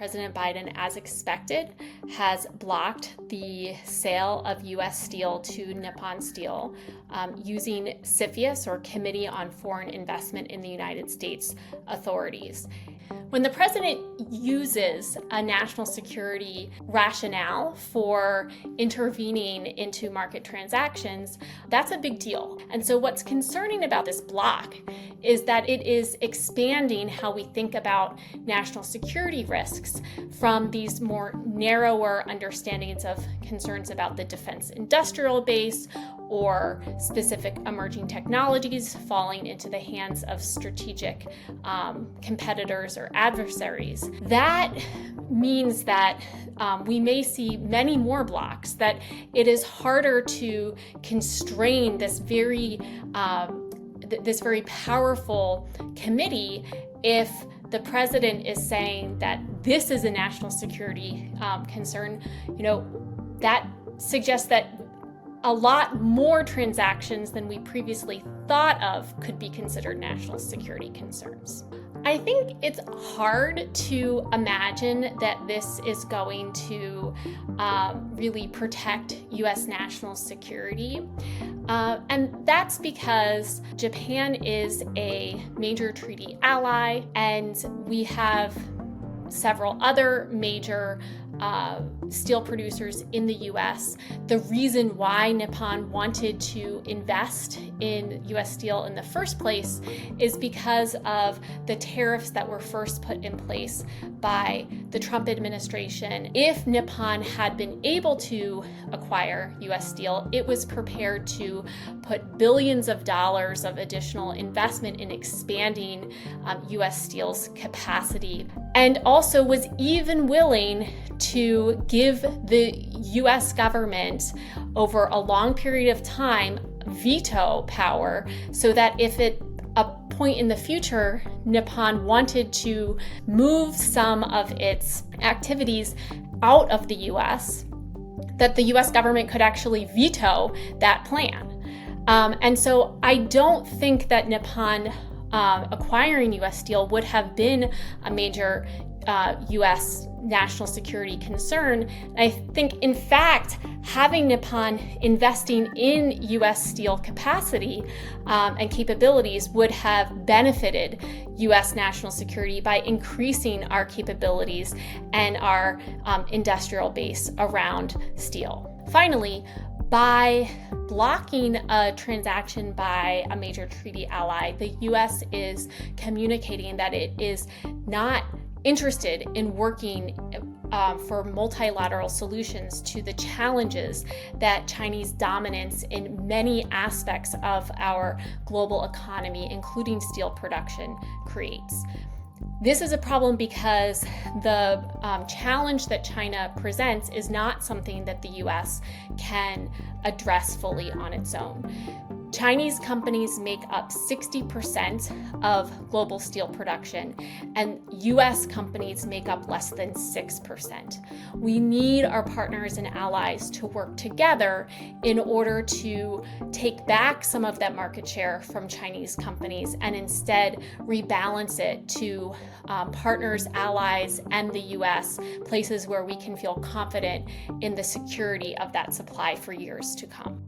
President Biden, as expected, has blocked the sale of U.S. steel to Nippon Steel using CFIUS, or Committee on Foreign Investment in the United States, authorities. When the president uses a national security rationale for intervening into market transactions, that's a big deal. And so what's concerning about this block is that it is expanding how we think about national security risks from these more narrower understandings of concerns about the defense industrial base or specific emerging technologies falling into the hands of strategic competitors or adversaries. That means that we may see many more blocks, that it is harder to constrain this very powerful committee if the president is saying that this is a national security concern. That suggests that a lot more transactions than we previously thought of could be considered national security concerns. I think it's hard to imagine that this is going to really protect U.S. national security. And that's because Japan is a major treaty ally, and we have several other major steel producers in the U.S. The reason why Nippon wanted to invest in U.S. steel in the first place is because of the tariffs that were first put in place by the Trump administration. If Nippon had been able to acquire U.S. steel, it was prepared to put billions of dollars of additional investment in expanding U.S. Steel's capacity, and also was even willing to give the U.S. government over a long period of time veto power, so that if at a point in the future Nippon wanted to move some of its activities out of the U.S., that the U.S. government could actually veto that plan. And so I don't think that Nippon acquiring U.S. steel would have been a major U.S. national security concern. I think, in fact, having Nippon investing in U.S. steel capacity and capabilities would have benefited U.S. national security by increasing our capabilities and our industrial base around steel. Finally, by blocking a transaction by a major treaty ally, the U.S. is communicating that it is not interested in working for multilateral solutions to the challenges that Chinese dominance in many aspects of our global economy, including steel production, creates. This is a problem because the challenge that China presents is not something that the U.S. can address fully on its own. Chinese companies make up 60% of global steel production, and U.S. companies make up less than 6%. We need our partners and allies to work together in order to take back some of that market share from Chinese companies and instead rebalance it to partners, allies, and the U.S., places where we can feel confident in the security of that supply for years to come.